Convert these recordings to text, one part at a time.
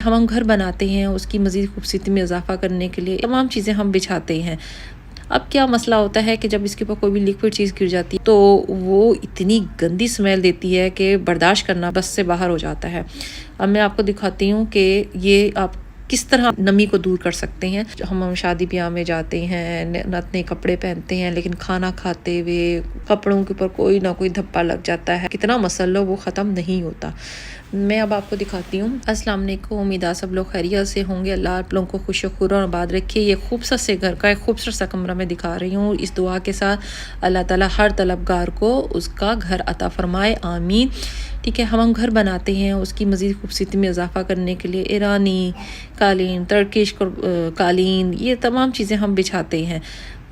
हम घर बनाते हैं, उसकी मज़ीद खूबसूरती में इजाफा करने के लिए तमाम चीज़ें हम बिछाते हैं। अब क्या मसला होता है कि जब इसके ऊपर कोई भी लिक्विड चीज़ गिर जाती है तो वो इतनी गंदी स्मेल देती है कि बर्दाश्त करना बस से बाहर हो जाता है। अब मैं आपको दिखाती हूँ कि ये आप किस तरह नमी को दूर कर सकते हैं। हम शादी ब्याह में जाते हैं, नए कपड़े पहनते हैं, लेकिन खाना खाते हुए कपड़ों के ऊपर कोई ना कोई धब्बा लग जाता है। कितना मसला वो ख़त्म नहीं होता। मैं अब आपको दिखाती हूँ। अस्सलाम वालेकुम, उम्मीद है सब लोग खैरियत से होंगे। अल्लाह आप लोगों को खुश और आबाद रखिए। ये खूबसूरत से घर का एक खूबसूरत सा कमरा मैं दिखा रही हूँ। इस दुआ के साथ अल्लाह ताला हर तलबगार को उसका घर अता फरमाए, आमीन। ठीक है, हम घर बनाते हैं, उसकी मज़ीद खूबसूरती में इजाफा करने के लिए ईरानी कालीन, टर्किश कालीन, ये तमाम चीज़ें हम बिछाते हैं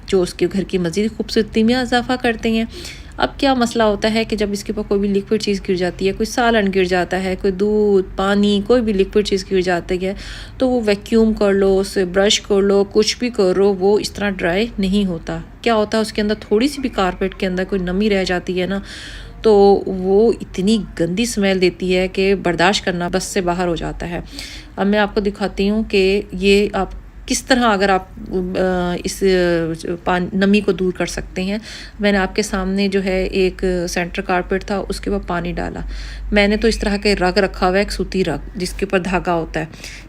जो उसके घर की मज़ीद खूबसूरती में इजाफा करते हैं। अब क्या मसला होता है कि जब इसके ऊपर कोई भी लिक्विड चीज़ गिर जाती है, कोई सालन गिर जाता है, कोई दूध, पानी, कोई भी लिक्विड चीज़ गिर जाती है, तो वो वैक्यूम कर लो, उसे ब्रश कर लो, कुछ भी करो, वो इस तरह ड्राई नहीं होता। क्या होता है, उसके अंदर थोड़ी सी भी कारपेट के अंदर कोई नमी रह जाती है ना, तो वो इतनी गंदी स्मेल देती है कि बर्दाश्त करना बस से बाहर हो जाता है। अब मैं आपको दिखाती हूँ कि ये आप किस तरह अगर आप इस नमी को दूर कर सकते हैं। मैंने आपके सामने जो है एक सेंटर कारपेट था, उसके ऊपर पानी डाला। मैंने तो इस तरह के रग रखा हुआ है, एक सूती रग जिसके ऊपर धागा होता है।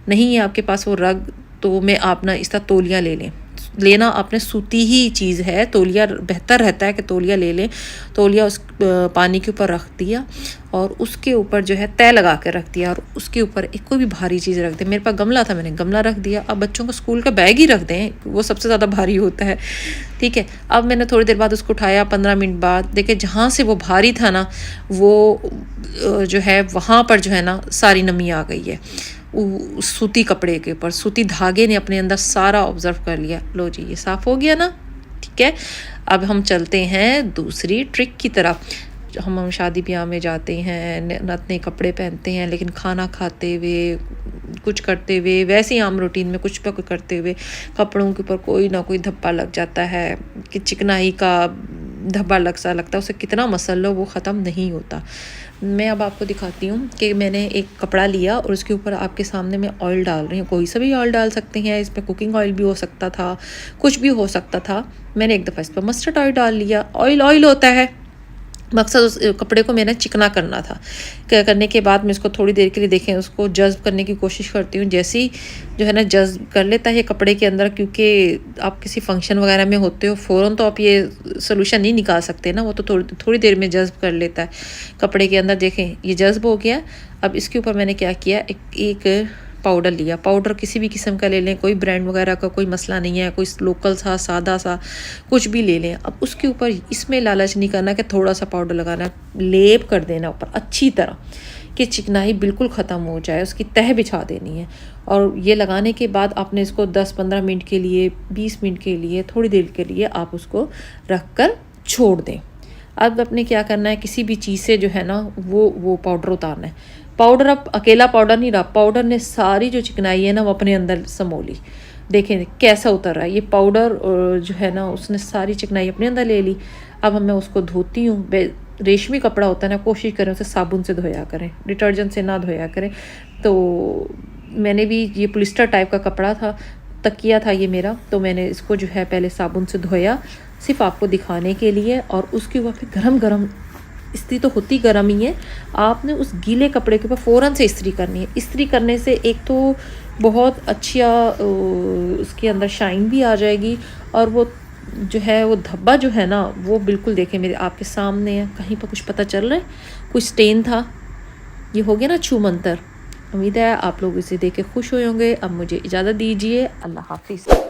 नहीं है आपके पास वो रग, तो मैं आप ना इस तरह तौलिया ले लें। लेना आपने सूती ही चीज़ है, तौलिया बेहतर रहता है कि तौलिया ले लें। तौलिया उस पानी के ऊपर रख दिया और उसके ऊपर जो है तय लगा के रख दिया और उसके ऊपर एक कोई भी भारी चीज़ रख दे। मेरे पास गमला था, मैंने गमला रख दिया। अब बच्चों को स्कूल का बैग ही रख दें, वो सबसे ज़्यादा भारी होता है। ठीक है, अब मैंने थोड़ी देर बाद उसको उठाया, 15 मिनट बाद देखिए जहाँ से वो भारी था ना, वो जो है वहाँ पर जो है ना सारी नमी आ गई है। सूती कपड़े के ऊपर सूती धागे ने अपने अंदर सारा ऑब्जर्व कर लिया। लो जी, ये साफ़ हो गया ना। ठीक है, अब हम चलते हैं दूसरी ट्रिक की तरफ। हम शादी ब्याह में जाते हैं, नए कपड़े पहनते हैं, लेकिन खाना खाते हुए, कुछ करते हुए, वैसे ही आम रूटीन में कुछ भी करते हुए कपड़ों के ऊपर कोई ना कोई धब्बा लग जाता है कि चिकनाई का धब्बा लगता है। उसे कितना मसला वो ख़त्म नहीं होता। मैं अब आपको दिखाती हूँ कि मैंने एक कपड़ा लिया और उसके ऊपर आपके सामने मैं ऑयल डाल रही हूँ। कोई सा भी ऑयल डाल सकते हैं, इसमें कुकिंग ऑयल भी हो सकता था, कुछ भी हो सकता था। मैंने एक दफ़ा इस पर मस्टर्ड ऑयल डाल लिया। ऑयल होता है, मकसद उस कपड़े को मैंने चिकना करना था। करने के बाद मैं इसको थोड़ी देर के लिए देखें, उसको जज्ब करने की कोशिश करती हूँ। जैसे ही जो है ना जज्ब कर लेता है कपड़े के अंदर, क्योंकि आप किसी फंक्शन वगैरह में होते हो, फ़ौरन तो आप ये सोल्यूशन नहीं निकाल सकते ना, वो तो थोड़ी देर में जज्ब कर लेता है कपड़े के अंदर। देखें ये जज्ब हो गया। अब इसके ऊपर मैंने क्या किया, एक पाउडर लिया। पाउडर किसी भी किस्म का ले लें, कोई ब्रांड वगैरह का कोई मसला नहीं है, कोई लोकल सा सादा सा कुछ भी ले लें। अब उसके ऊपर इसमें लालच नहीं करना कि थोड़ा सा पाउडर लगाना, लेप कर देना ऊपर अच्छी तरह कि चिकनाई बिल्कुल ख़त्म हो जाए, उसकी तह बिछा देनी है। और ये लगाने के बाद आपने इसको 10-15 मिनट के लिए, 20 मिनट के लिए, थोड़ी देर के लिए आप उसको रख कर छोड़ दें। अब आपने क्या करना है, किसी भी चीज़ से जो है ना वो पाउडर उतारना है। पाउडर अब अकेला पाउडर नहीं रहा, पाउडर ने सारी जो चिकनाई है ना वो अपने अंदर समोली। देखें कैसा उतर रहा है ये पाउडर, जो है ना उसने सारी चिकनाई अपने अंदर ले ली। अब मैं उसको धोती हूँ। रेशमी कपड़ा होता है ना, कोशिश करें उसे साबुन से धोया करें, डिटर्जेंट से ना धोया करें। तो मैंने भी ये पॉलिस्टर टाइप का कपड़ा था, तकिया था ये मेरा, तो मैंने इसको जो है पहले साबुन से धोया सिर्फ आपको दिखाने के लिए। और उसके बाद फिर गरम इस्त्री तो होती गर्म ही है, आपने उस गीले कपड़े के ऊपर फ़ौरन से इस्त्री करनी है। इस्त्री करने से एक तो बहुत अच्छा उसके अंदर शाइन भी आ जाएगी, और वो जो है वो धब्बा जो है ना वो बिल्कुल देखें मेरे आपके सामने है। कहीं पर कुछ पता चल रहा है, कुछ स्टेन था, ये हो गया ना छू मंतर। उम्मीद है आप लोग इसे देख के खुश होंगे। अब मुझे इजाज़त दीजिए, अल्लाह हाफिज़।